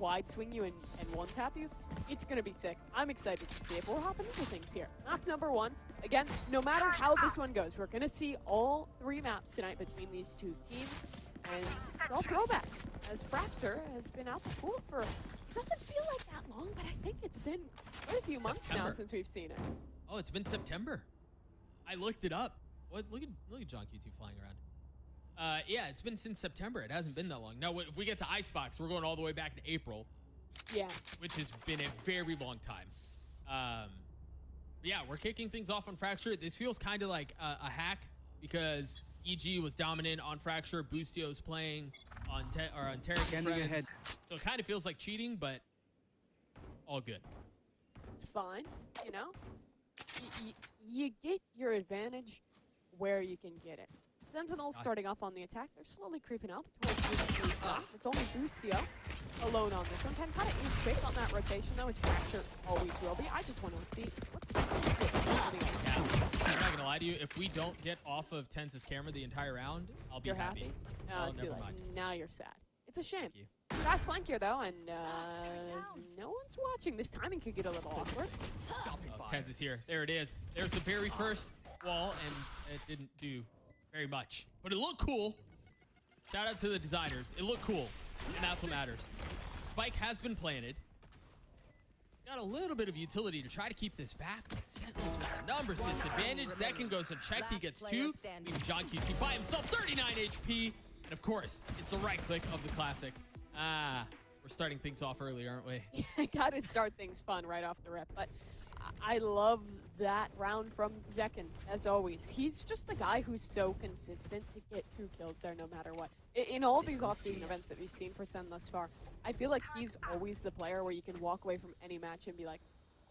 wide swing you and one tap you, it's gonna be sick. I'm excited to see it. But we're hopping into things here. Map number 1. Again, no matter how this one goes, we're gonna see all 3 maps tonight between these 2 teams. And it's all throwbacks, as Fracture has been out the pool for, it doesn't feel like that long, but I think it's been quite a few months now since we've seen it. Oh, it's been September. I looked it up. What? Look at John Q2 flying around. Yeah, it's been since September. It hasn't been that long. Now, if we get to Icebox, we're going all the way back to April. Yeah. Which has been a very long time. Yeah, we're kicking things off on Fracture. This feels kind of like a hack because EG was dominant on Fracture. Boostio's playing on Tarik and Friends. So it kind of feels like cheating, but all good. It's fine, you know? You get your advantage where you can get it. Sentinel's starting off on the attack. They're slowly creeping up towards Boostio's side. It's only Boostio alone on this one. Can kind of is quick on that rotation. That was Fracture always will be. I just want to see what this is. I'm not gonna lie to you. If we don't get off of Tense's camera the entire round, I'll be happy. Too late. Now you're sad. It's a shame. Fast flank here though, and no one's watching. This timing could get a little awkward. Tense is here. There it is. There's the very first wall, and it didn't do very much, but it looked cool. Shout out to the designers. It looked cool, and that's what matters. Spike has been planted. Got a little bit of utility to try to keep this back, but Sentinel's got a numbers disadvantage. Second goes unchecked. He gets 2. Leaving John Q2 by himself, 39 HP. And of course, it's the right click of the classic. We're starting things off early, aren't we? Yeah, gotta start things fun right off the rip. But I love that round from Zekin, as always. He's just the guy who's so consistent to get 2 kills there no matter what. In all these off-season events that we've seen for Sen thus far, I feel like he's always the player where you can walk away from any match and be like,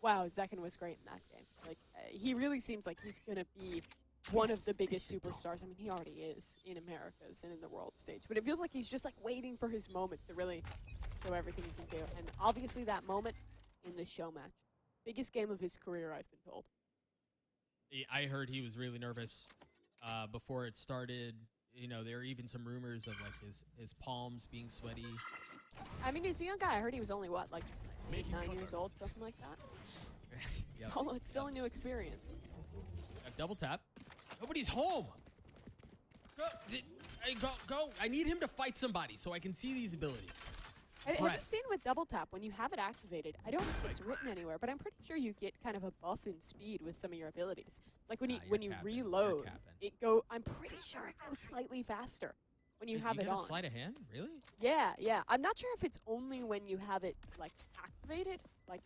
wow, Zekin was great in that game. Like, he really seems like he's gonna be one of the biggest superstars. I mean, he already is in Americas and in the world stage, but it feels like he's just like waiting for his moment to really show everything he can do. And obviously that moment in the show match. Biggest game of his career, I've been told. I heard he was really nervous before it started. You know, there are even some rumors of like his palms being sweaty. I mean, he's a young guy. I heard he was only, what, like 9 years old, something like that? Yep. Although it's still a new experience. A double tap. Nobody's home. Go. I need him to fight somebody so I can see these abilities. Have you seen with double tap, when you have it activated, I don't think it's written anywhere, but I'm pretty sure you get kind of a buff in speed with some of your abilities. Like when you reload, I'm pretty sure it goes slightly faster when you have it on. You get a sleight of hand? Really? Yeah. I'm not sure if it's only when you have it like activated, like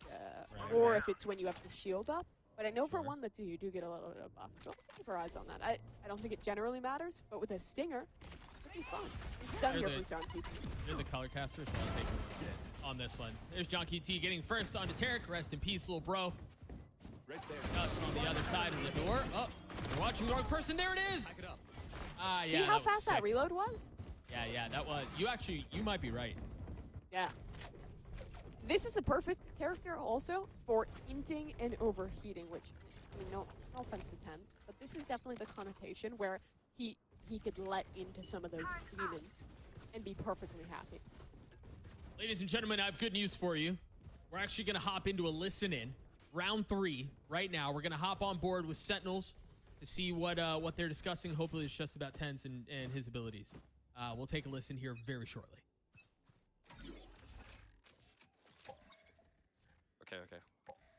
or if it's when you have the shield up. But I know for one that you do get a little bit of buff. So keep our eyes on that. I don't think it generally matters, but with a stinger, pretty fun. Stun here for John QT. You're the color caster, so I'll take a on this one. There's John QT getting first onto Tarik. Rest in peace, little bro. Right there. Gus on the other side of the door. Oh, you're watching the wrong person. There it is. Yeah, see how fast that reload was? Yeah, that was. You might be right. Yeah. This is a perfect character also for hinting and overheating, which, I mean, no offense to Tens, but this is definitely the connotation where he could let into some of those demons and be perfectly happy. Ladies and gentlemen, I have good news for you. We're actually going to hop into a listen-in, round 3, right now. We're going to hop on board with Sentinels to see what they're discussing. Hopefully it's just about Tens and his abilities. We'll take a listen here very shortly. Okay.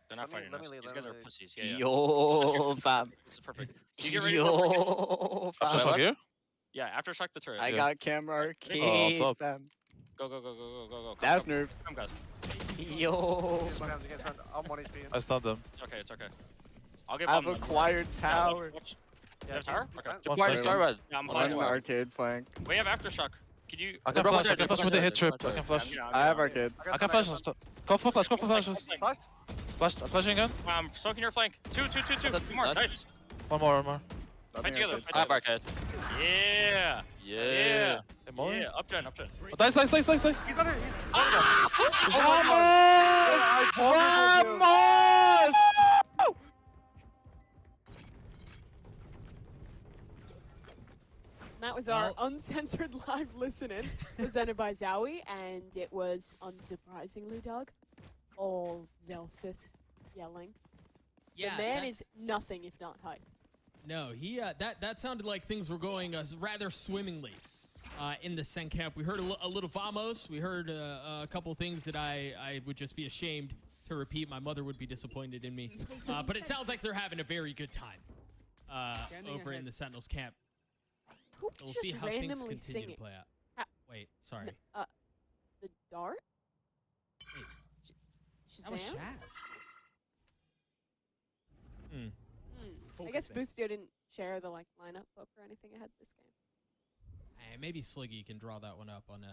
They're not fighting us. These guys are pussies. Yeah. Yo, fam. This is perfect. You get ready Yo, fam. Aftershock here? Yeah, aftershock the turret. I got camera arcade, fam. Go. That's nerve. Come, guys. Yo. I'm 1 HP. I stunned them. Okay, it's okay. I'll get I've acquired tower. You have tower? Okay. Acquired Starred. Yeah, I'm on arcade flank. We have aftershock. Can you... I can flash with the hit trip. I can flash. I have arcade. I can flash. Go for flashes. Flash. Flashing again. I'm soaking your flank. Two. More. Nice. One more. Fight together. I have arcade. Yeah. Hey, more? Yeah, up gen. Nice. He's under. Vamos! And that was our uncensored live listening presented by Zowie, and it was, unsurprisingly, Doug, all Zelsis yelling. Yeah, the man is nothing if not hype. No, he that sounded like things were going rather swimmingly in the Sen camp. We heard a little vamos. We heard a couple things that I would just be ashamed to repeat. My mother would be disappointed in me. But it sounds like they're having a very good time over in the Sentinels camp. Who's We'll just see how things randomly continue singing? to play out. Wait, sorry. The dart? Wait, Shazam? that was Shaz. I guess Boostio didn't share the lineup book or anything ahead of this game. Maybe Sliggy can draw that one up on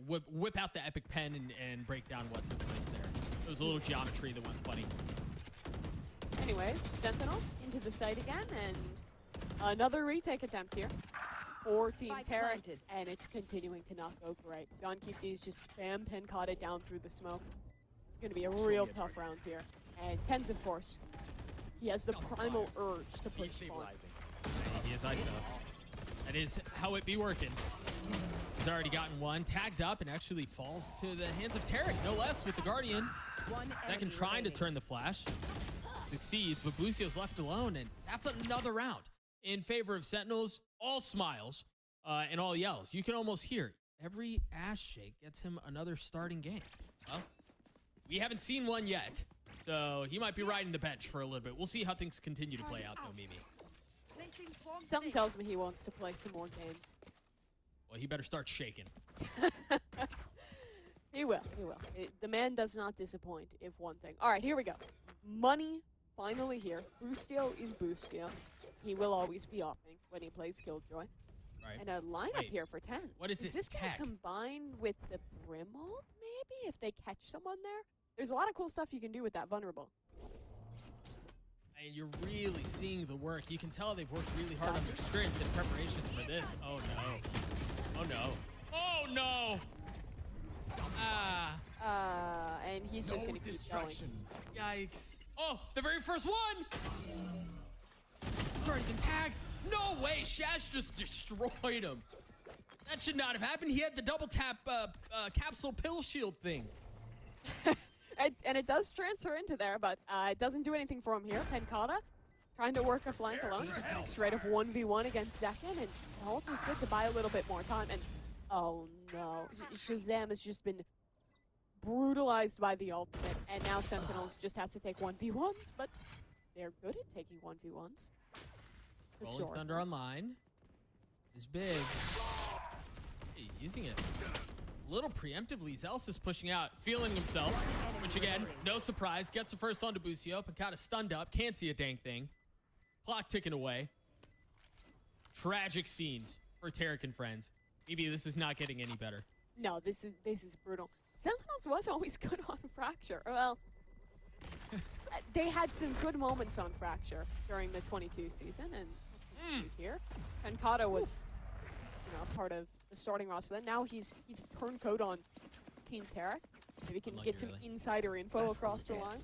whip out the epic pen and break down what took place there. There was a little geometry that went funny. Anyways, Sentinels into the site again, and another retake attempt here for Team Tarik, and it's continuing to not go great. John Keefe's just spam Pencotted down through the smoke. It's going to be a real tough round here. And Tens, of course, he has the primal urge to push spawn. He is ISO. That is how it be working. He's already gotten one, tagged up, and actually falls to the hands of Tarik, no less, with the Guardian. Second trying to turn the flash. Succeeds, but Busio's left alone, and that's another round in favor of Sentinels. All smiles and all yells. You can almost hear it. Every ass shake gets him another starting game. Well, we haven't seen one yet, so he might be riding the bench for a little bit. We'll see how things continue to play out, though, Mimi. Something tells me he wants to play some more games. Well, he better start shaking. He will. The man does not disappoint, if one thing. All right, here we go. Money finally here. Boostio is Boostio. He will always be offing when he plays Killjoy. Right. And a lineup here for 10. What is this gonna tech? combine with the Brimald, maybe, if they catch someone there? There's a lot of cool stuff you can do with that vulnerable. And you're really seeing the work. You can tell they've worked really hard on their scripts and preparations for this. Oh, no. Oh, no. Oh, no! And he's just gonna keep going. Yikes. Oh, the very first one! He's already been tagged. No way, Shaz just destroyed him. That should not have happened. He had the double tap capsule pill shield thing. And it does transfer into there, but it doesn't do anything for him here. Pencata trying to work a flank alone, just a straight up 1v1 against Zekin, and the ult was good to buy a little bit more time. And oh no, Shazam has just been brutalized by the ultimate, and now Sentinels just has to take 1v1s, but they're good at taking 1v1s. Rolling Thunder online is big. Hey, using it a little preemptively. Zels is pushing out, feeling himself, which again, no surprise, gets the first onto Busio. Pencata stunned up, can't see a dang thing. Clock ticking away. Tragic scenes for Tarik and friends. Maybe this is not getting any better. No, this is brutal. Sentinels was always good on Fracture. Well, they had some good moments on Fracture during the 22 season, and here, Pencata was, part of the starting roster. Then now he's turncoat on Team Tarik. Maybe can get some insider info across the line.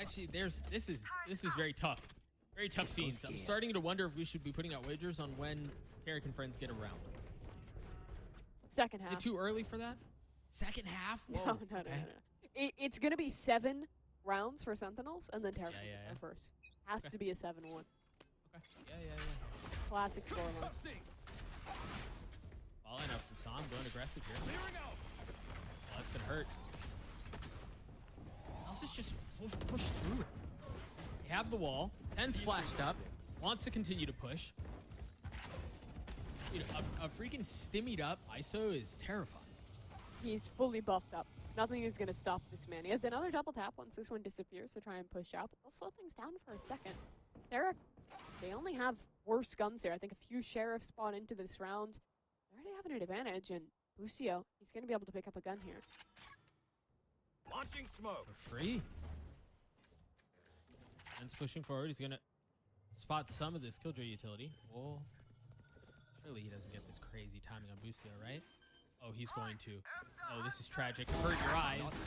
Actually, this is very tough. Very tough scenes. I'm starting to wonder if we should be putting out wagers on when Tarik and friends get around. Second half. Is it too early for that? Second half? Whoa. No. It's going to be 7 rounds for Sentinels, and then Tarik will go first. Has to be a 7-1. Okay. Yeah. Classic scoreline. Falling up from Sam, going aggressive here. Oh, that's going to hurt. Else is just push through it. They have the wall. 10's flashed up. Wants to continue to push. Dude, a freaking stimmied up ISO is terrifying. He's fully buffed up. Nothing is going to stop this man. He has another double tap once this one disappears to try and push out, but they'll slow things down for a second. Tarik, they only have worse guns here. I think a few sheriffs spawn into this round. They're already having an advantage, and Busio, he's going to be able to pick up a gun here. Launching smoke. For free. Ben's pushing forward. He's going to spot some of this Killjoy utility. Whoa. Surely he doesn't get this crazy timing on Busio, right? Oh, he's going to. Oh, this is tragic. Hurt your eyes.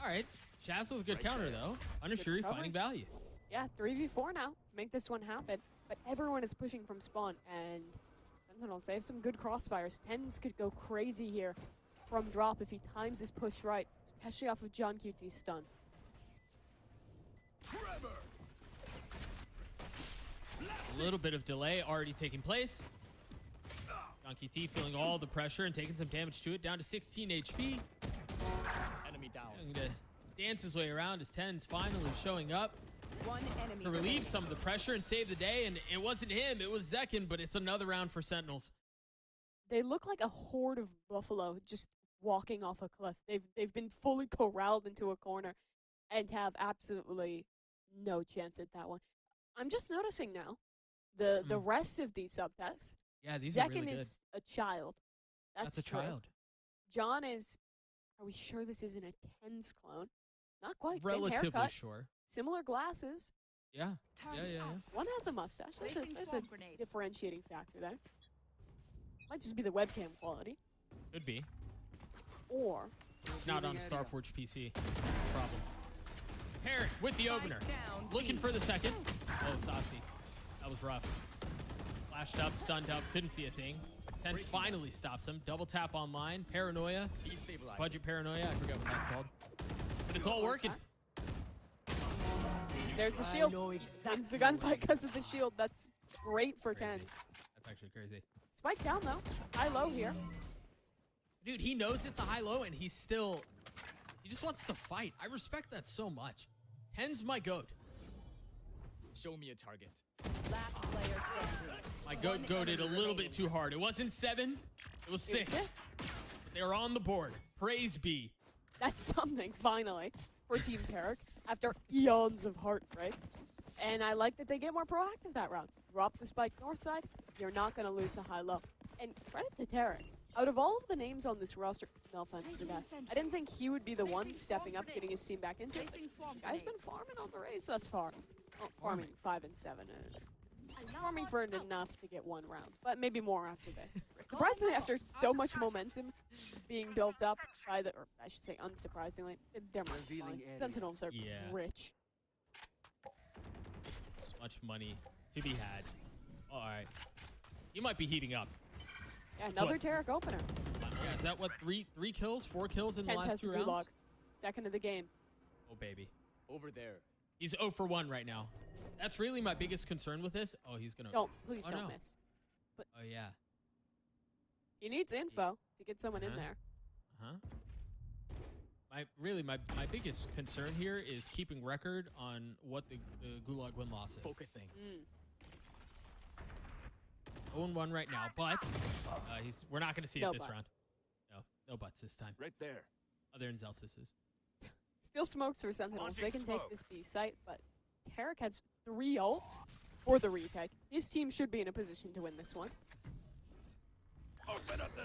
All right. Shaz with a good counter, though. Underfury recovery. finding value. Yeah, 3v4 now to make this one happen. But everyone is pushing from spawn, and Sentinels, they have some good crossfires. Tens could go crazy here from drop if he times his push right, especially off of John QT's stun. A little bit of delay already taking place. John QT feeling all the pressure and taking some damage to it, down to 16 HP. Enemy down. Going to dance his way around as Tens finally showing up One enemy to relieve some of the pressure and save the day. And it wasn't him, it was Zekin, but it's another round for Sentinels. They look like a horde of buffalo just walking off a cliff. They've been fully corralled into a corner and have absolutely no chance at that one. I'm just noticing now the rest of these subtexts. Yeah, these are Zekin really good. is a child. That's a true. child. John is. Are we sure this isn't a Tens clone? Not quite. Same Relatively haircut, sure. similar glasses. Yeah. Yeah. One has a mustache. There's Placing a swarm grenade. differentiating factor there. Might just be the webcam quality. Could be. Or It's not on a Starforge PC. That's the problem. Tarik with the opener. down, Looking B. for the second. Oh, Saucy. That was rough. Flashed up, stunned up, couldn't see a thing. Tens finally stops him. Double tap online. Paranoia. Destabilized. Budget paranoia. I forget what that's called. But it's all working. there's the shield. Wins the gunfight because of the shield. That's great for Crazy. Tens. That's actually crazy. Spike down though. High low here. Dude, he knows it's a high-low, and he just wants to fight. I respect that so much. Tens my goat. Show me a target. Last player standing. My goat goated a little bit too hard. It wasn't 7, it was 6. But they were on the board. Praise be. That's something, finally, for Team Tarik, after eons of heartbreak. And I like that they get more proactive that round. Drop the spike north side, you're not going to lose the high-low. And credit to Tarik. Out of all of the names on this roster, no offense to that, I didn't think he would be the one stepping up, getting his team back into it. Placing swarm The guy's been grenade. farming on the race thus far. Oh, farming 5 and 7. Farming for enough to get one round, but maybe more after this. Surprisingly, after so much momentum being built up by the, or I should say unsurprisingly, their money's fine. Sentinels are Yeah. rich. Much money to be had. All right. He might be heating up. Yeah, another what? Tarik opener. Yeah, is that what, three kills, 4 kills in the Tens last has 2 the rounds? gulag. Second of the game. Oh, baby. Over there. He's 0 for 1 right now. That's really my biggest concern with this. Oh, he's going to... Don't, please Oh, don't no. miss. Oh, yeah. He needs info to get someone in Uh-huh. there. My biggest concern here is keeping record on what the Gulag win-loss is. Focusing. 0-1 right now, but we're not going to see No it this but. round. No buts this time. Right there. Other than Zelsis'. Still smokes for Sentinels. They Launching can take smoke. this B site, but Tarik has 3 ults for the retake. His team should be in a position to win this one. Open up the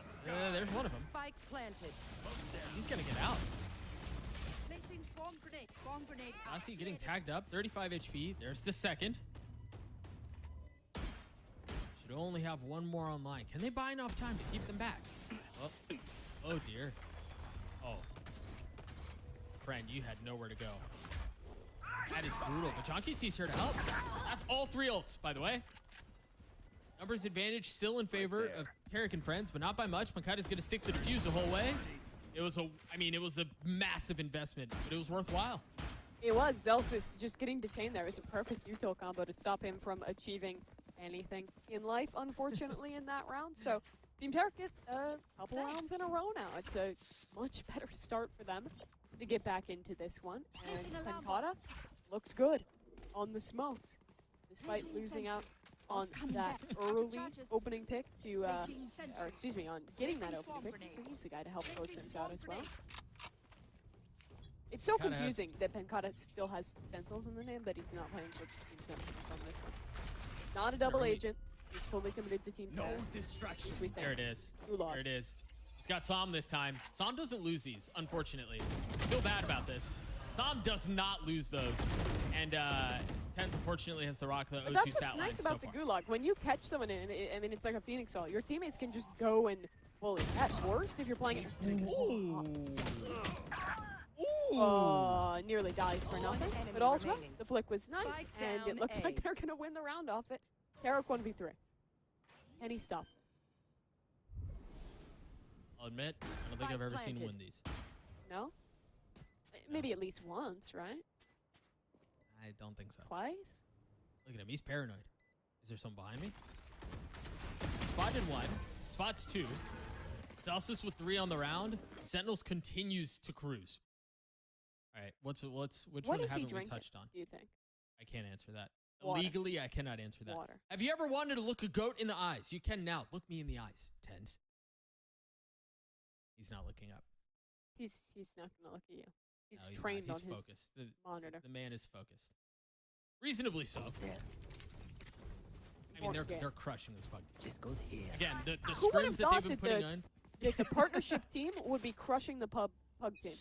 There's one of them. Spike planted. He's going to get out. Placing swarm grenade. Swarm grenade. Lassie getting tagged up. 35 HP. There's the second. Should only have 1 more online. Can they buy enough time to keep them back? Oh dear. Oh. Friend, you had nowhere to go. That is brutal. But John KT's here to help. That's all 3 ults, by the way. Numbers advantage still in favor of Tarik and friends, but not by much. Mankai's going to stick to defuse the whole way. It was a massive investment, but it was worthwhile. It was. Zelsis just getting detained there is a perfect util combo to stop him from achieving anything in life, unfortunately, in that round. So Team Tarik get a couple rounds in a row now. It's a much better start for them to get back into this one. And Pencata looks good on the smokes, despite losing out on that early opening pick to, or excuse me, on getting that opening pick. He's the guy to help close things out as well. It's so confusing that Pencata still has Sentinels in the name, but he's not playing for Team Sentinels on this one. Not a double agent. He's fully committed to Team No Tarik. distraction. Sweet thing. There it is. Gulag. There it is. He's got Som this time. Som doesn't lose these, unfortunately. I feel bad about this. Som does not lose those. And Tens, unfortunately, has to rock the But O2 that's stat what's line nice so about the far. Gulag. When you catch someone in it, I mean, it's like a Phoenix All. Your teammates can just go and bully. At worst, if you're playing it. Ooh. Nearly dies for nothing. enemy But all's well. remaining. The flick was nice, Spike and down it looks A. like they're going to win the round off it. Tarik 1v3. Can he stop? I'll admit, I don't think Spike I've ever seen him planted. win these. No? Maybe at least once, right? I don't think so. Twice? Look at him. He's paranoid. Is there someone behind me? Spotted 1. Spots 2. Celsius with 3 on the round. Sentinels continues to cruise. All right. Which What one is he haven't we drinking, touched on? do you think? I can't answer that. Water. Legally, I cannot answer that. Water. Have you ever wanted to look a goat in the eyes? You can now. Look me in the eyes. Tens. He's not looking up. He's not going to look at you. He's No, he's trained not. He's on his focused. The monitor. man is focused. Reasonably so. I mean, they're crushing this bug. This goes here. Again, the Who would have scrims that thought they've been that putting on. That the partnership team would be crushing the pug team.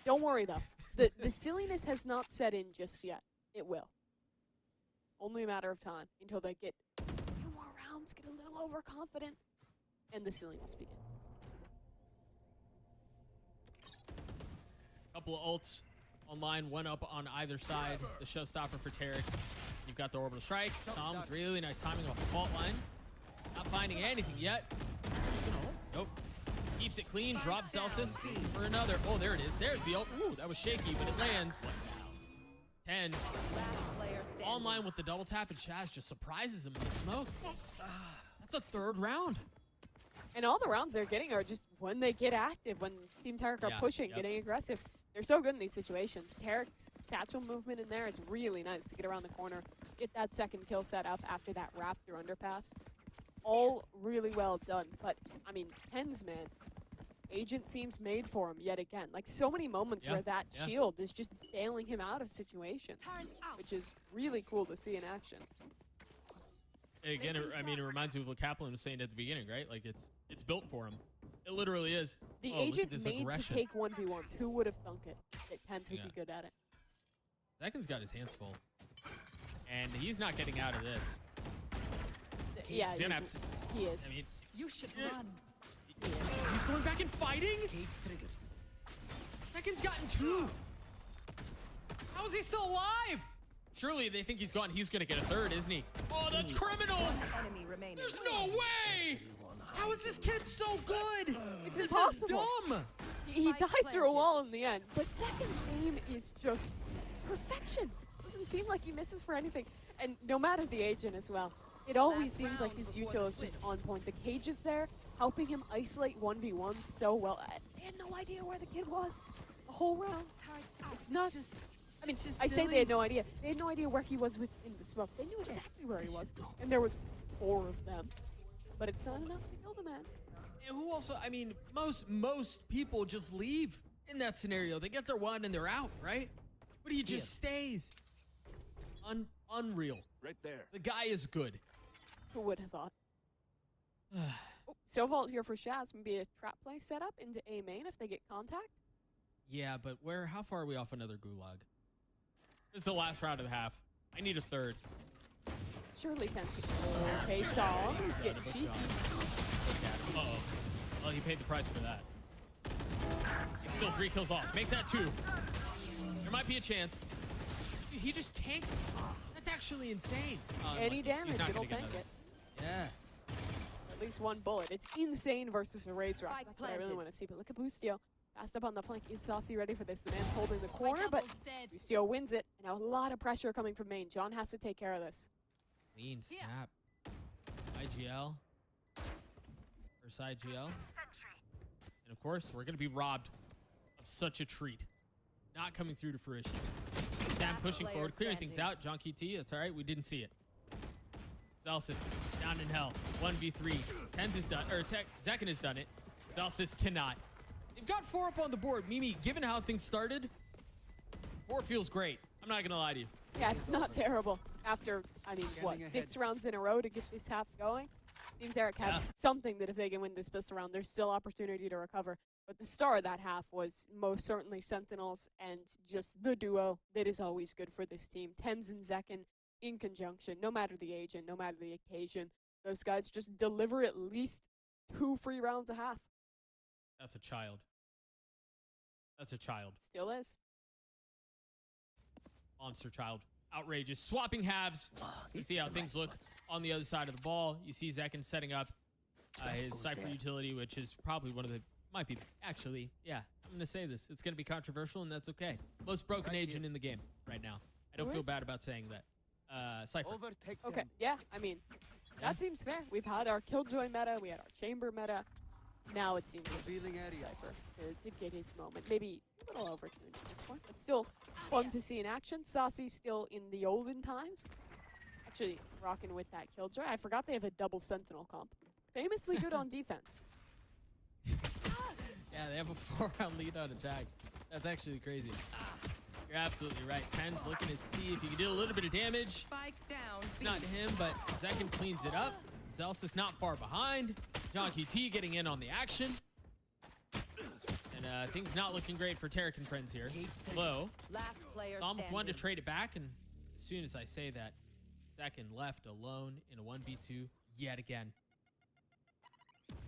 Don't worry, though. The silliness has not set in just yet. It will. Only a matter of time until they get a few more rounds, get a little overconfident, and the silliness begins. Couple of ults online, one up on either side. The showstopper for Tarik. You've got the orbital strike. Psalms, really nice timing off the fault line. Not finding anything yet. Nope. Keeps it clean. Drops Celsius for another. Oh, there it is. There's the ult. Ooh, that was shaky, but it lands. Tens. Last player standing. Online with the double tap, and Chaz just surprises him in the smoke. That's a third round. And all the rounds they're getting are just when they get active, when Team Tarik are Yeah, pushing, yep. getting aggressive. They're so good in these situations. Tarik's satchel movement in there is really nice to get around the corner, get that second kill set up after that Raptor underpass. All really well done. But, I mean, Tens, man, Agent seems made for him yet again. Like, so many moments where that shield is just bailing him out of situations, which is really cool to see in action. Again, it reminds me of what Kaplan was saying at the beginning, right? Like, it's built for him. It literally is. The Oh, look at Agent this made aggression. to take 1v1s. Who would have thunk it that Tens would Yeah. be good at it? Zekin's got his hands full. And he's not getting out of this. Yeah, He's gonna have to, he is. I mean, You should Yeah. run. he's going back and fighting? Cage triggered. Zekin's gotten 2. How is he still alive? Surely they think he's gone. He's going to get a third, isn't he? Oh, that's criminal. Enemy remaining. There's no way. How is this kid so good? It's This impossible. is dumb. He Spike dies through a planted. wall in the end, but Zekin's aim is just perfection. Doesn't seem like he misses for anything. And no matter the Agent as well, it always Last seems like round his before util the is just switch. on point. The cage is there, helping him isolate 1v1 so well. They had no idea where the kid was the whole round. It's not just... I mean, I say they had no idea. They had no idea where he was within the smoke. They knew exactly where he was, and there was 4 of them. But it's not enough to kill the man. And who also, I mean, most people just leave in that scenario. They get their one and they're out, right? But he just stays. Unreal. Right there. The guy is good. Who would have thought? Oh, so vault here for Shaz. Maybe a trap play set up into A main if they get contact. Yeah, but how far are we off another gulag? This is the last round of the half. I need a third. Surely Tens can. Okay, Psalms is getting cheeky. Uh-oh. Well, he paid the price for that. He's still 3 kills off. Make that 2. There might be a chance. He just tanks. That's actually insane. Any He's damage, not it'll gonna get tank another. it. Yeah. At least 1 bullet. It's insane versus a Rage Rock. Spike That's what I really planted. want to see. But look at Boostio. Fast up on the flank. Is Saucy ready for this? The man's holding the corner, but Boostio wins it. And now a lot of pressure coming from main. John has to take care of this. Clean snap. IGL. First IGL. And of course, we're going to be robbed of such a treat. Not coming through to fruition. Sam pushing player forward, clearing things standing. out. John QT, that's all right. We didn't see it. Zelsis down in hell. 1v3. Tens is done, or Zekin has done it. Zelsis cannot. They've got 4 up on the board. Mimi, given how things started, 4 feels great. I'm not going to lie to you. Yeah, it's not terrible. After, I mean, what, 6 rounds in a row to get this half going? Team Tarik had something that if they can win this best round, there's still opportunity to recover. But the star of that half was most certainly Sentinels and just the duo that is always good for this team. Tens and Zekin in conjunction, no matter the age and no matter the occasion. Those guys just deliver at least 2 free rounds a half. That's a child. That's a child. Still is. Monster Child. Outrageous. Swapping halves. You see how things look on the other side of the ball. You see Zekin setting up his Cypher utility, which is probably one of the, might be, actually, yeah, I'm going to say this. It's going to be controversial, and that's okay. Most broken agent in the game right now. I don't feel bad about saying that. Cypher. Okay, yeah, I mean, that seems fair. We've had our Killjoy meta, we had our Chamber meta. Now it seems like Cypher to get his moment. Maybe a little overtuned at this point, but still fun to see in action. Saucy still in the olden times. Actually, rocking with that Killjoy. I forgot they have a double Sentinel comp. Famously good on defense. Yeah, they have a 4-round lead on attack. That's actually crazy. You're absolutely right. Ken's looking to see if he can do a little bit of damage. Spike down. It's not him, but Zekin cleans it up. Zelsis not far behind. John QT getting in on the action. And things not looking great for Tarik and friends here. Low. Last player Saw him with one to standing. trade it back, and as soon as I say that, Zekin left alone in a 1v2 yet again.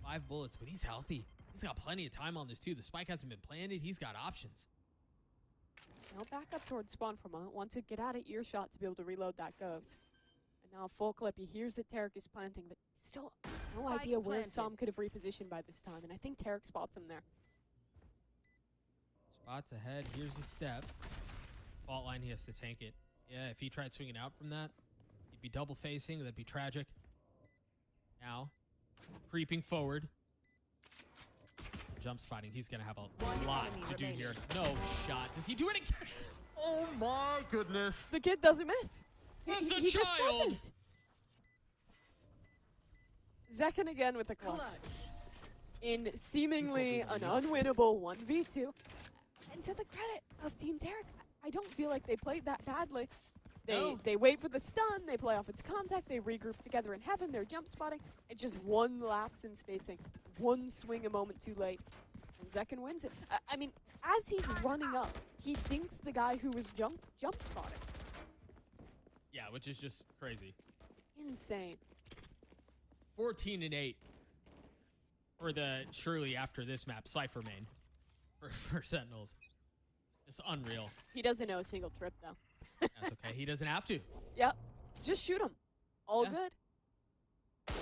5 bullets, but he's healthy. He's got plenty of time on this too. The spike hasn't been planted. He's got options. Now back up towards spawn for a moment. Wants to get out of earshot to be able to reload that ghost. And now full clip. He hears that Tarik is planting, but still no Spike idea where planted. Sam could have repositioned by this time. And I think Tarik spots him there. Spots ahead. Here's a step. Fault line, he has to tank it. Yeah, if he tried swinging out from that, he'd be double facing. That'd be tragic. Now, creeping forward. Jump spotting. He's going to have a lot enemy to do remaining. here. No shot. Does he do it again? Oh my goodness. The kid doesn't miss. That's a he just child. doesn't. Zekin again with the clutch. In seemingly an unwinnable 1v2. And to the credit of Team Tarik, I don't feel like they played that badly. They wait for the stun, they play off its contact, they regroup together in heaven, they're jump spotting. It's just one lapse in spacing, one swing a moment too late, and Zekin wins it. I mean, as he's running up, he thinks the guy who was jump spotting. Yeah, which is just crazy. Insane. 14-8 for the surely after this map Cypher main for Sentinels. Just unreal. He doesn't know a single trip though. That's okay. He doesn't have to. Yep. Just shoot him. All Yeah. good.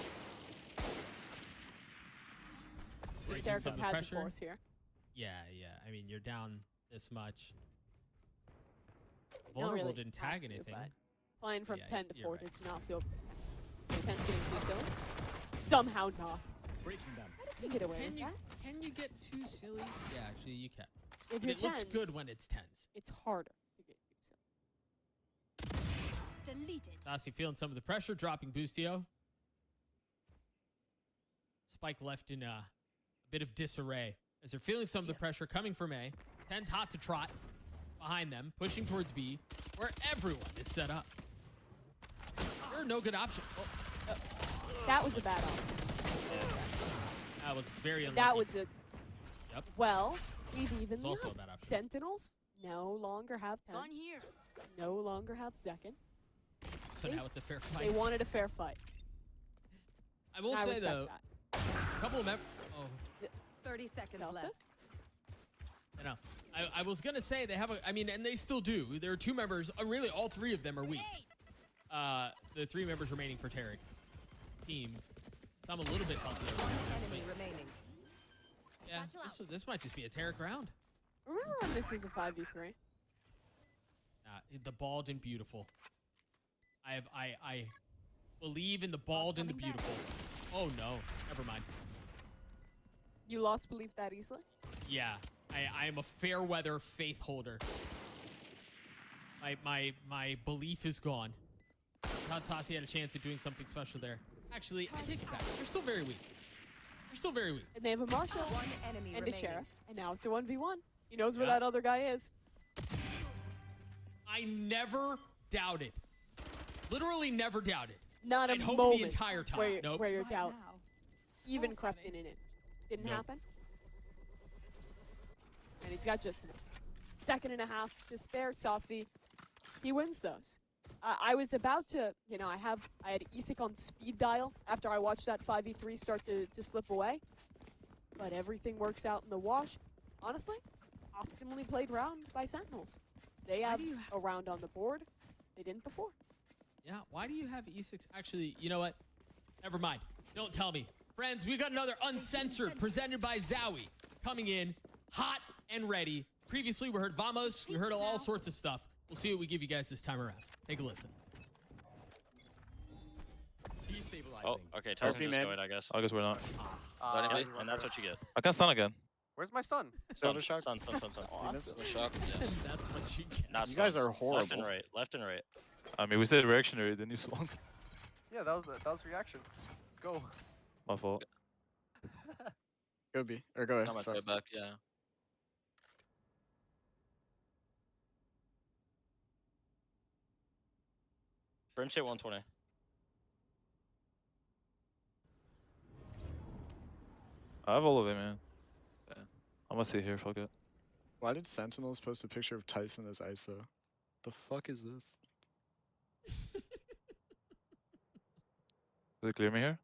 Breaking Tarik some of the had to pressure. force here. Yeah. I mean, you're down this much. Not Vulnerable really didn't have tag to, anything. but playing from Yeah, 10 to you're 4 right. does not feel. 10's getting too silly. Somehow not. Breaking them. How does he get away with that? Can you get too silly? Yeah, actually, you can. If But you're it looks 10s, good when it's 10s. it's harder to get too silly. Deleted. Saucy feeling some of the pressure, dropping Boostio. Spike left in a bit of disarray as they're feeling some of the pressure coming from A. 10's hot to trot behind them, pushing towards B, where everyone is set up. There are no good options. Oh, That was a bad option. that was very unlucky. That was a. Yep. Well, we've even It's also a nuts. bad option. Sentinels no longer have 10. Gone here. No longer have Zekin. So now it's a fair They fight. wanted a fair fight. I will I say, respect though, that. a couple of 30 seconds left. Celsius? I know. I was going to say they have a, I mean, and they still do. There are 2 members, really all 3 of them are weak. The 3 members remaining for Tarik's team. Some a little bit healthier. One but enemy remaining. yeah, this might just be a Tarik round. Remember when this was a 5v3? The bald and beautiful. I believe in the bald and the beautiful. Oh no, never mind. You lost belief that easily? Yeah, I am a fair weather faith holder. My belief is gone. Thought Saucy had a chance at doing something special there. Actually, I take it back. They're still very weak. They're still very weak. And they have a Marshal One enemy and a remaining. Sheriff. And now it's a 1v1. He knows where Yeah. that other guy is. I never doubted. Literally never doubted. Not a I'd hope moment the entire time. where, Nope. where your Right doubt now. even So crept funny. in it. Didn't Nope. happen. And he's got just enough. 2.5 to spare. Saucy. He wins those. I was about to, I had Isak on speed dial after I watched that 5v3 start to slip away. But everything works out in the wash. Honestly, optimally played round by Sentinels. They Why have do you a round on the board. They didn't before. Yeah, why do you have E6? Actually, you know what? Never mind. Don't tell me. Friends, we got another Uncensored presented by Zowie coming in hot and ready. Previously, we heard Vamos. We heard all sorts of stuff. We'll see what we give you guys this time around. Take a listen. Destabilizing. Oh, okay. Tarik just man. go in, I guess. I guess we're not. Yeah, and that's what you get. I can stun again. Where's my stun? Soda shock. Stun. Venus? Shocked, yeah. That's what you get. Not You guys stuns. are horrible. Left and right. Left and right. I mean, we said reactionary, then you swung. Yeah, that was reaction. Go. My fault. Go B. Or go Not my ahead. way back, yeah. Brim say 120. I have all of it, man. Yeah. I'm gonna sit here, fuck it. Why did Sentinels post a picture of Tyson as ISO? The fuck is this? Did it clear me here?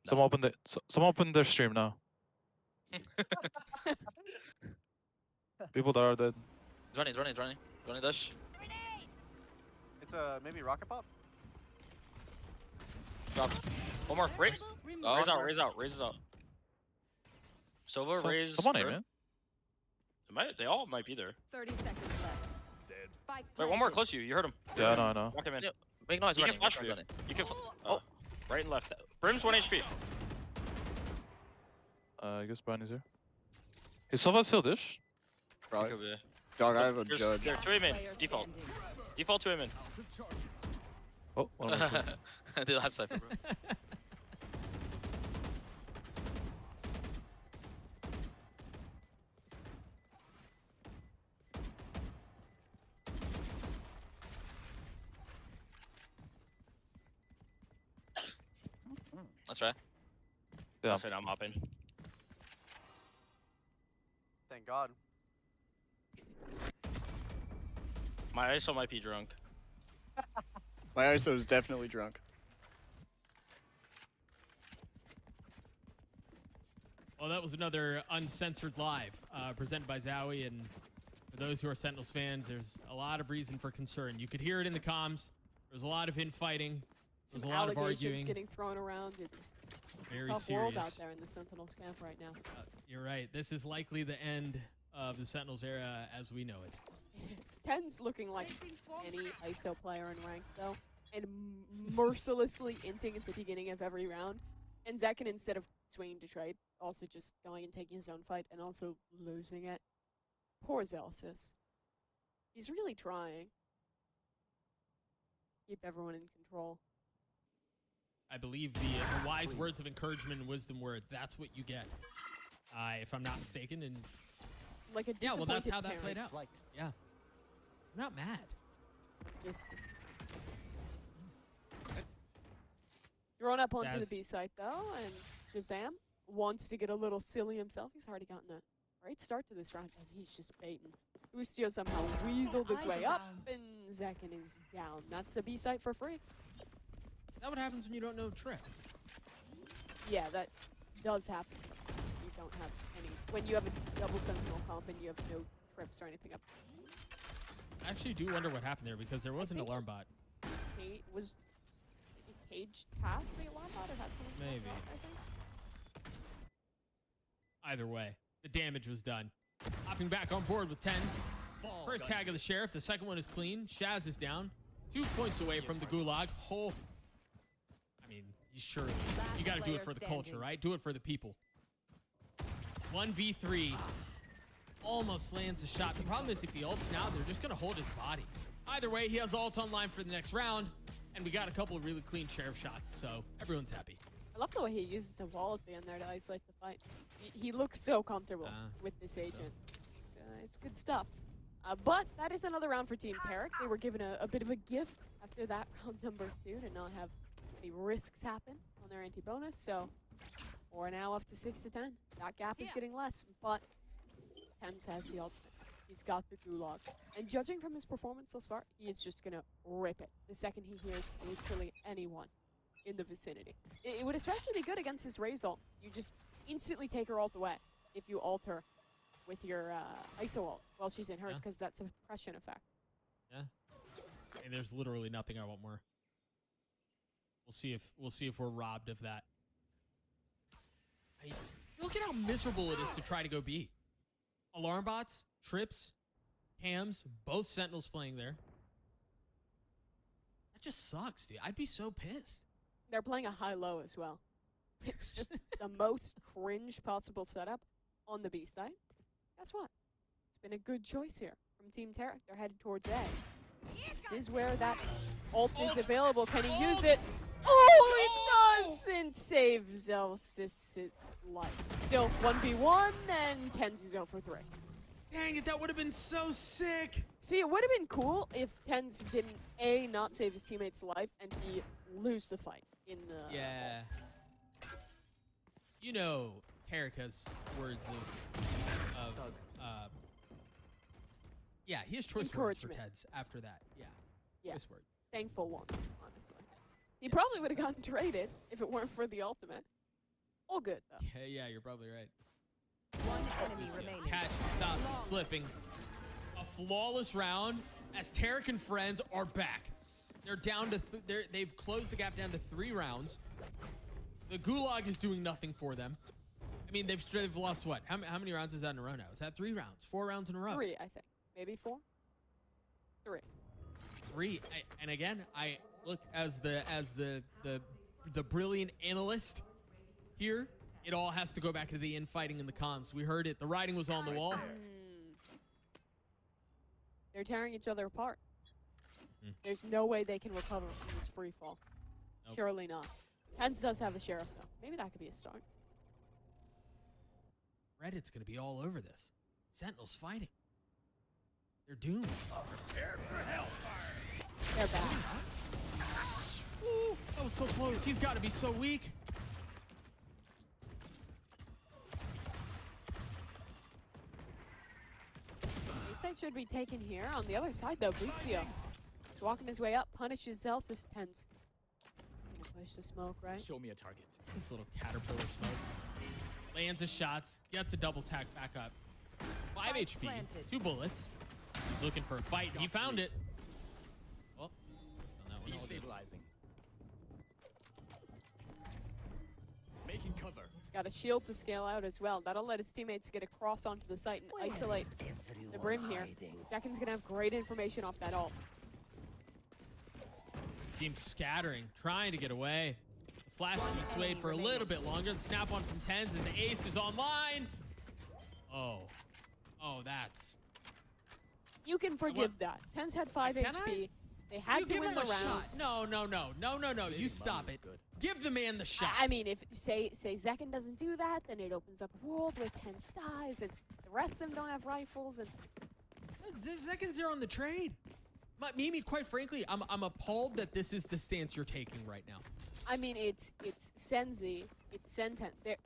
Someone open their stream now. People that are dead. He's running. Running dash. It's maybe rocket pop. Dropped. One more. Raise. Oh, Raise out. Sova, raise. Someone aim, Brim. man. They all might be there. 30 seconds left. Dead. Spike Wait, one more planted. close to you. You heard him. Yeah, I know. Walk him in. Yeah. Make noise You running. can flash Make for noise you. running. You can. Right and left. Brim's 1 HP. I guess Brian is here. Is Sova still dish? Probably. Could be. Dog, I have a There's- judge. There are 2 aim in. Player Default. standing. Default 2 aim in. Oh, one of them. They don't have cypher, bro. That's right. Yeah. That's it. I'm hopping. Thank God. My ISO might be drunk. My ISO is definitely drunk. Well, that was another Uncensored Live presented by Zowie. And for those who are Sentinels fans, there's a lot of reason for concern. You could hear it in the comms. There's a lot of infighting. There's Some a lot of allegations arguing. getting thrown around. It's Very a tough serious. world out there in the Sentinels camp right now. You're right. This is likely the end of the Sentinels era as we know it. It's Ten's looking like any ISO player in rank, though, and mercilessly inting at the beginning of every round. And Zekin, instead of swinging to trade, also just going and taking his own fight and also losing it. Poor Zelsis. He's really trying. Keep everyone in control. I believe the wise words of encouragement and wisdom were, that's what you get. If I'm not mistaken. And Like a yeah, well, that's disappointed how that parent. played out. Flight. Yeah. I'm not mad. Just thrown up onto the Jazz. B site though, and Shazam wants to get a little silly himself. He's already gotten a great start to this round, and he's just baiting. Ustio somehow weaseled his way up, and Zekin is down. That's a B site for free. Is that what happens when you don't know tricks? Yeah, that does happen. You don't have any. When you have a double Sentinel comp and you have no trips or anything up. I actually do wonder what happened there because there was an think- alarm bot. Was Cage past the alarm bot or had someone smoke Maybe. out, I think? Either way, the damage was done. Hopping back on board with 10s. Fall First gun. tag of the Sheriff. The second one is clean. Shaz is down. 2 points away from the Gulag. Oh. I mean, surely. You got to do it for the culture, right? Do it for the people. 1v3. Almost lands a shot. The problem is if he ults now, they're just going to hold his body. Either way, he has ult online for the next round. And we got a couple of really clean Sheriff shots. So everyone's happy. I love the way he uses a wall at the end there to isolate the fight. He looks so comfortable with this agent. It's good stuff. But that is another round for Team Tarik. They were given a bit of a gift after that round number 2 to not have any risks happen on their anti-bonus. So we're now up to 6 to 10. That gap is getting less, but Thames has the ultimate. He's got the Gulag. And judging from his performance thus far, he is just going to rip it the second he hears literally anyone in the vicinity. It would especially be good against this Raze ult. You just instantly take her ult away if you alter with your ISO ult while she's in hers Yeah. because that's a suppression effect. And there's literally nothing I want more. We'll see if we're robbed of that. Look at how miserable it is to try to go B. Alarm bots, trips, cams, both Sentinels playing there. That just sucks, dude. I'd be so pissed. They're playing a high-low as well. It's just the most cringe possible setup on the B side. Guess what? It's been a good choice here from Team Tarik. They're headed towards A. This is where that ult is available. Can he use it? Oh, it doesn't save Zels's life. Still 1v1 and 10-0 for 3. Dang it, that would have been so sick. See, it would have been cool if Tens didn't A, not save his teammate's life, and B, lose the fight in the... Yeah. You know, Tarik has words of yeah, he has choice words for Encouragement. Teds after that. Yeah. Yeah. Choice word. Thankful one, honestly. He Yes, probably would have gotten traded if it weren't for the ultimate. All good, though. Yeah, you're probably right. One enemy remaining. Catch Sasi slipping. A flawless round as Tarik and friends are back. They're down to they've closed the gap down to 3 rounds. The Gulag is doing nothing for them. I mean, they've lost what? How many rounds is that in a row now? Is that 3 rounds? 4 rounds in a row? 3, I think. Maybe 4? 3. 3. And again, I look as the brilliant analyst here. It all has to go back to the infighting and the comms. We heard it. The writing was on the wall. They're tearing each other apart. Mm. There's no way they can recover from this free fall. Nope. Surely not. Hens does have a sheriff, though. Maybe that could be a start. Reddit's gonna be all over this. Sentinels fighting. They're doomed. They're back. Ooh, that was so close. He's got to be so weak. Side should be taken here. On the other side, though, Lucio is walking his way up, punishes Zelsis Tens. He's gonna push the smoke, right? Show me a target. This little caterpillar smoke. Lands his shots, gets a double tack back up. 5 Spike HP, planted. 2 bullets. He's looking for a fight. He found it. Well, on that one, all good. Destabilizing. Making cover. He's got a shield to scale out as well. That'll let his teammates get across onto the site and isolate the brim here. Zekin's gonna have great information off that ult. See him scattering, trying to get away. The flash to be swayed for a little bit longer. The snap on from Tens as the ace is online. Oh, that's. You can forgive that. Tens had 5 Can HP. They had You to give win him the a round. shot. No. You stop it. Good. Give the man the shot. I mean, if say Zekin doesn't do that, then it opens up a world where Tens dies, and the rest of them don't have rifles, and Zekin's there on the trade. Mimi, quite frankly, I'm appalled that this is the stance you're taking right now. I mean, it's Senzi, it's Senten. They're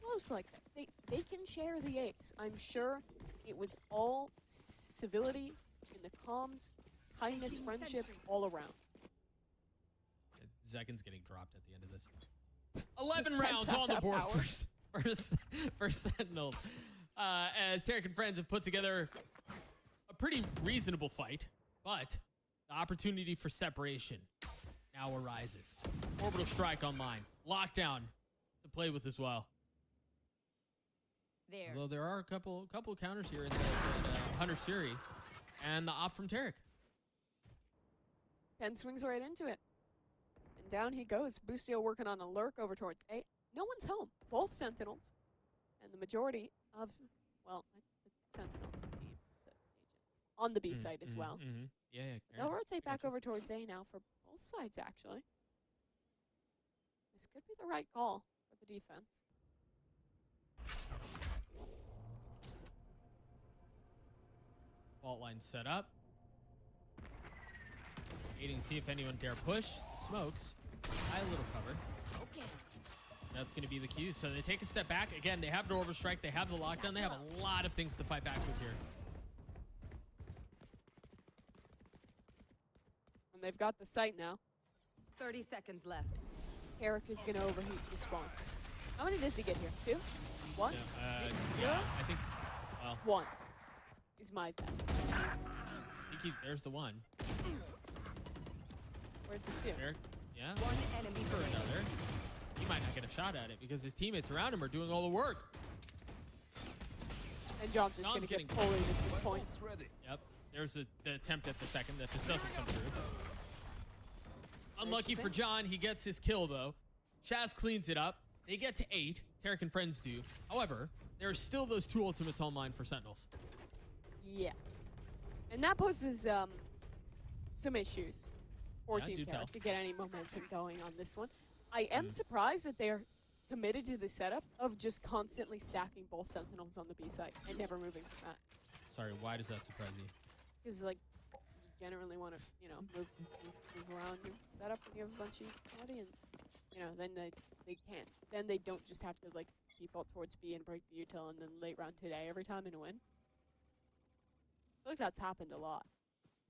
close like that. They can share the ace. I'm sure it was all civility in the comms, kindness, friendship, all around. Zekin's getting dropped at the end of this. 11 Just rounds tap on the that board power. for Sentinels. As Tarik and friends have put together a pretty reasonable fight, but the opportunity for separation now arises. Orbital strike online. Lockdown to play with as well. There. Although there are a couple counters here in the Hunter Siri and the op from Tarik. Ten swings right into it. And down he goes. Bustio working on a lurk over towards A. No one's home. Both Sentinels. And the majority of, well, the Sentinels team, the agents, on the B side as well. Yeah. They'll rotate back Gotcha. over towards A now for both sides, actually. This could be the right call for the defense. Fault line set up. Waiting to see if anyone dare push. Smokes. High little cover. Okay. That's going to be the cue. So they take a step back. Again, they have the orbital strike. They have the lockdown. They have a lot of things to fight back with here. And they've got the site now. 30 seconds left. Tarik is going to overheat the spawn. How many does he get here? 2? 1? Yeah, I think Well, One is my bet. There's the one. Where's the two? There, yeah. One enemy For remaining. another. He might not get a shot at it because his teammates around him are doing all the work. And John's just going to getting get bullied at this point. Ult's ready. Yep. There's the attempt at the second that just doesn't come through. Unlucky for John, he gets his kill though. Shaz cleans it up. They get to 8. Tarik and friends do. However, there are still those 2 ultimates online for Sentinels. Yeah. And that poses some issues for Yeah, Team do Tarik tell. to get any momentum going on this one. I am surprised that they are committed to the setup of just constantly stacking both Sentinels on the B site and never moving from that. Sorry, why does that surprise you? Because, like, you generally want to, you know, move around your setup when you have a bunch of utility, and, you know, then they can't. Then they don't just have to, like, default towards B and break the util and then late round today every time and win. I feel like that's happened a lot.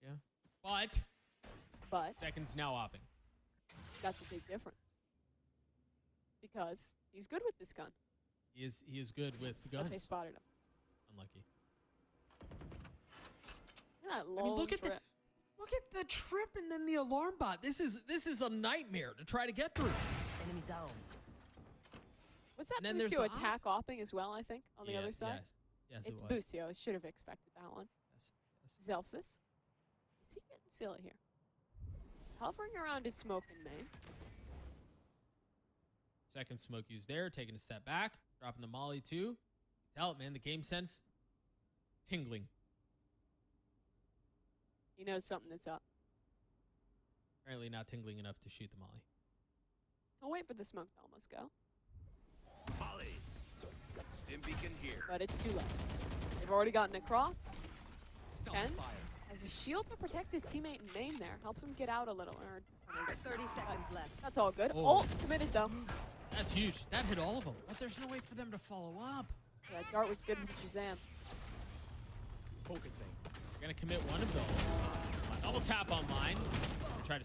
Yeah. But But Second's now opping. that's a big difference. Because he's good with this gun. He is good with the But gun. they spotted him. Unlucky. Look at that I mean, long look at trip. look at the trip and then the alarm bot. This is a nightmare to try to get through. Enemy down. Was that And then there's Busio the attack opping as well, I think, on the Yeah, other side? Yes. Yes, It's it was. Busio. I should have expected that one. Yes. Zelsis. Is he getting silly here? He's hovering around his smoke in main. Second smoke used there, taking a step back, dropping the molly too. Tell it, man, the game sense tingling. He knows something that's up. Apparently not tingling enough to shoot the molly. I'll wait for the smoke to almost go, Molly. Stim beacon here. but it's too late. They've already gotten across. Stop Tens fire. has a shield to protect his teammate in main there. Helps him get out a little. 30 seconds left. That's all good. Oh. Ult committed though. That's huge. That hit all of them. But there's no way for them to follow up. Yeah, Dart was good with Shazam. Focusing. We're going to commit one of those. Double tap on mine. Try to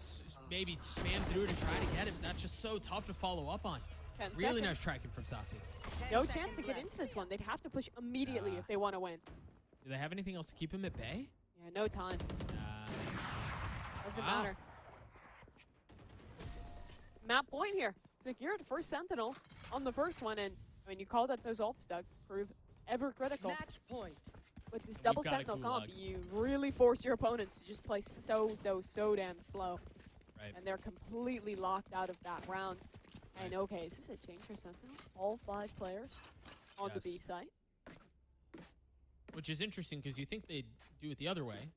maybe spam through to try to get it. That's just so tough to follow up on. 10 Really seconds. nice tracking from Sassy. No chance to get into this one. They'd have to push immediately Nah. if they want to win. Do they have anything else to keep him at bay? Yeah, no time. Doesn't Wow. matter. It's map point here. It's like you're at first Sentinels on the first one, and I mean, you called out those ults, Doug. Prove ever critical. Match point. With this We've double got a Sentinel comp, gulag. you really force your opponents to just play so damn slow. Right. And they're completely locked out of that round. And okay, is this a change for Sentinel? All 5 players on the B Yes. site. Which is interesting because you think they'd do it the other way.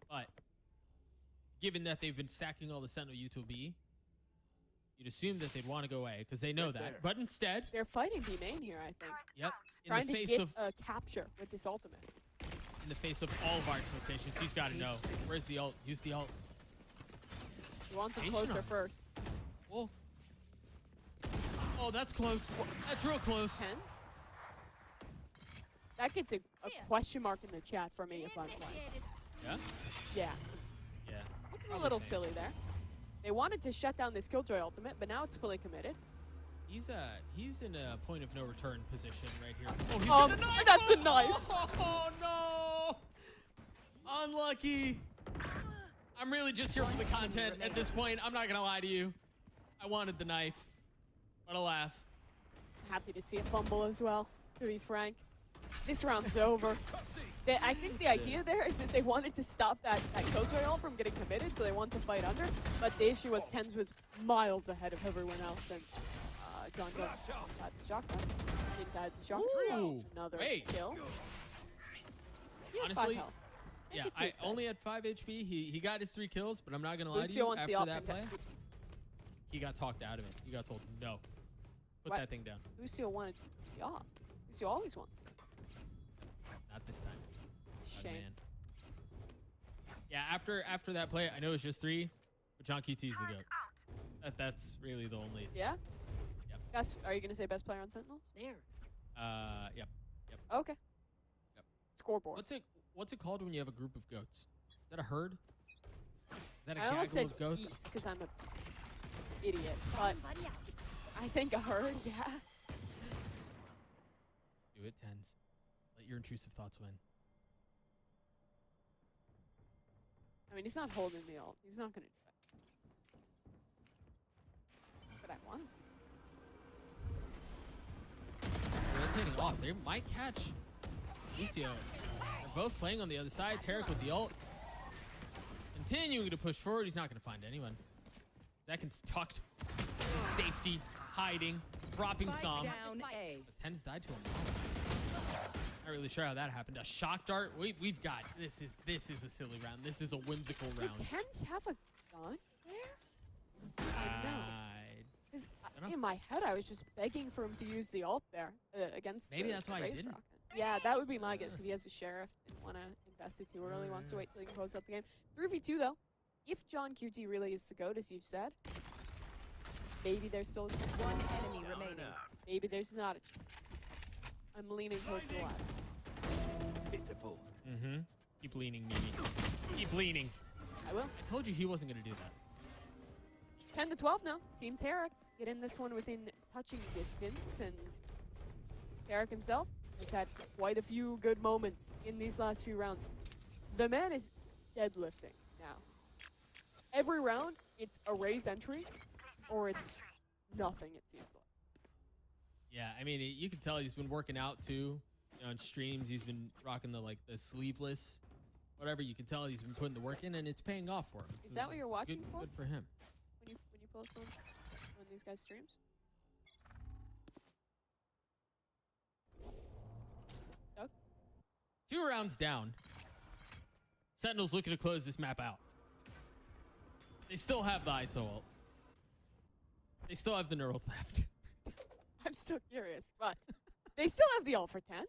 But given that they've been stacking all the Sentinel U to B, you'd assume that they'd want to go away because they know Right that. there. But instead, They're fighting B main here, I think. yep, in Trying the to face get of a capture with this ultimate. all of our expectations, he's got to know. Where's the ult? Use the ult. He wants it Patient closer on it. first. Whoa. Oh, that's close. That's real close. Tens. That gets a question mark in the chat for me if I'm playing. Yeah? Yeah. Yeah. Looking a Probably little same. silly there. They wanted to shut down this Killjoy ultimate, but now it's fully committed. He's in a point of no return position right here. Oh, he's Um, got the knife! that's a knife. Oh, no! Unlucky. I'm really just here for the content at this point. I'm not gonna lie to you. I wanted the knife, but alas. Happy to see a fumble as well, to be frank. This round's over. I think the idea there is that they wanted to stop that Killjoy ult from getting committed, so they wanted to fight under. But the issue was Tens was miles ahead of everyone else, and John died the shotgun. Didn't die the shotgun. Ooh, Another wait. kill. He had 5 Honestly, health. Don't Yeah, get too I excited. only had 5 HP. He got his 3 kills, but I'm not gonna lie to Lucio you. wants the After ult that play, and he got talked out of it. He got told no. Put What? that thing down. Lucio wanted the off. Lucio always wants it. Not this time. It's a Not a shame. man. Yeah, after that play, I know it's just 3, but John QT's the goat. That's really the only. Yeah? Yep. Best, are you going to say best player on Sentinels? There. Yep. Okay. Yep. Scoreboard. What's it called when you have a group of goats? Is that a herd? Is that a I almost gaggle said of goats? geese because I'm a idiot, but I think a herd, yeah. Do it, Tens. Let your intrusive thoughts win. I mean, he's not holding the ult. He's not going to do it. But I want him. Rotating off. They might catch Lucio. They're both playing on the other side. Tarik with the ult. Continuing to push forward. He's not going to find anyone. Zekin's tucked. Safety. Hiding. Dropping some. Down A. But 10's died to him. Not really sure how that happened. A shock dart. We've got this is a silly round. This is a whimsical round. The Tens have a gun there? I know. 'Cause in my head, I was just begging for him to use the ult there against. Maybe that's why he Raze didn't. Rocket. Yeah, that would be my guess. If he has a sheriff, didn't want to invest it too early, wants to wait till he can close out the game. 3v2 though. If John QT really is the GOAT, as you've said, maybe there's still One enemy remaining. maybe there's not a chance. I'm leaning towards the latter. Pitiful. Mm-hmm. Keep leaning, Mimi. Keep leaning. I will. I told you he wasn't going to do that. 10 to 12 now. Team Tarik get in this one within touching distance, and Tarik himself has had quite a few good moments in these last few rounds. The man is deadlifting now. Every round, it's a Raze entry, or it's nothing, it seems like. Yeah, I mean, you can tell he's been working out too. You know, on streams, he's been rocking the sleeveless, whatever. You can tell he's been putting the work in, and it's paying off for him. Is that what you're watching good, for? Good for him. When you post on these guys' streams? Doug? 2 rounds down. Sentinel's looking to close this map out. They still have the ISO ult. They still have the neural theft. I'm still curious, but they still have the ult for 10s.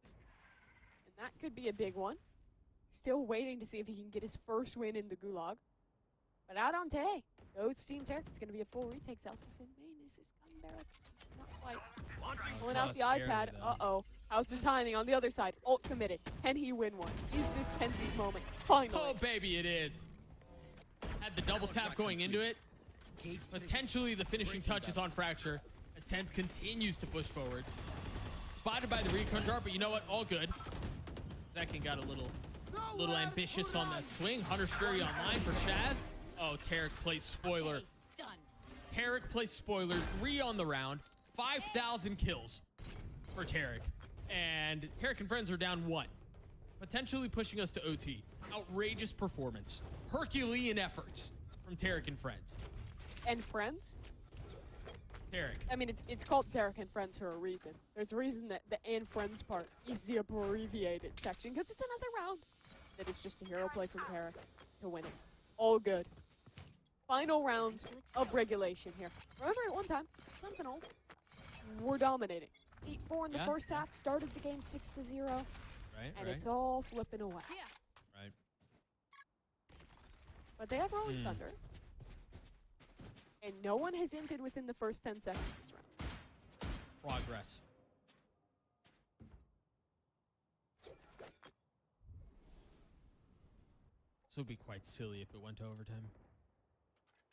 And that could be a big one. Still waiting to see if he can get his first win in the Gulag. But out on Tay. Goes Team Tarik. It's going to be a full retake. South to Sin main. Is this gun barrel? Not quite. Pulling out the iPad. Uh-oh. How's the timing on the other side? Ult committed. Can he win one? Is this Kenzie's moment? Finally. Oh, baby, it is. Had the double tap going into it. Potentially the finishing touches on Fracture as Tens continues to push forward. Spotted by the recon dart, but you know what? All good. Zekin got a little ambitious on that swing. Hunter's Fury online for Shaz. Oh, Tarik plays spoiler. Tarik plays spoiler. 3 on the round. 5,000 kills for Tarik. And Tarik and friends are down 1. Potentially pushing us to OT. Outrageous performance. Herculean efforts from Tarik and friends. And friends? Tarik. I mean, it's called Tarik and Friends for a reason. There's a reason that the and friends part is the abbreviated section, because it's another round that is just a hero play from Tarik to win it. All good. Final round of regulation here. Remember at one time, Sentinels were dominating. 8-4 in the first half, started the game 6-0, and it's all slipping away. Right. But they have Rolling Thunder. And no one has ended within the first 10 seconds this round. Progress. This would be quite silly if it went to overtime.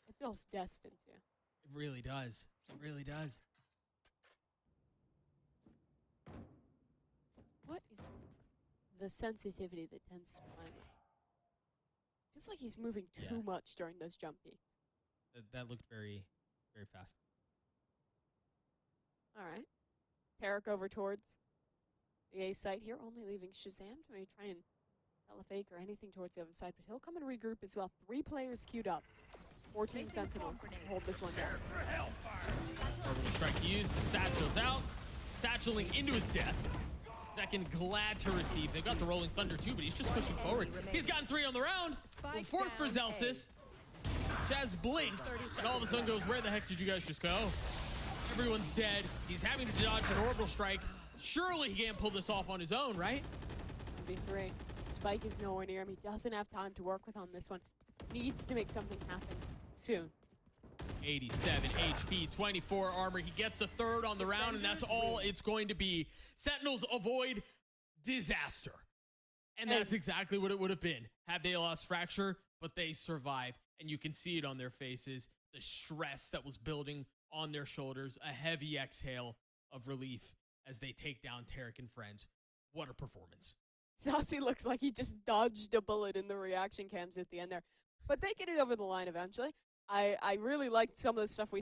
It feels destined to. It really does. It really does. What is the sensitivity that Tens is playing with? Feels like he's moving too much during those jump peaks. That looked very, very fast. All right. Tarik over towards the A site here, only leaving Shazam to maybe try and sell a fake or anything towards the other side, but he'll come and regroup as well. 3 players queued up. 14 Sentinels hold this one down. Orbital strike used. The satchel's out. Satcheling into his death. Zekin glad to receive. They've got the Rolling Thunder too, but he's just pushing forward. He's gotten 3 on the round. 4th for Zelsis. Shaz blinked, and all of a sudden goes, where the heck did you guys just go? Everyone's dead. He's having to dodge an orbital strike. Surely he can't pull this off on his own, right? 1v3. Spike is nowhere near him. He doesn't have time to work with on this one. Needs to make something happen soon. 87 HP, 24 armor. He gets a 3rd on the round, and that's all it's going to be. Sentinels avoid disaster. And that's exactly what it would have been had they lost Fracture, but they survive. And you can see it on their faces, the stress that was building on their shoulders, a heavy exhale of relief as they take down Tarik and friends What a performance. Saucy looks like he just dodged a bullet in the reaction cams at the end there. But they get it over the line eventually. I really liked some of the stuff we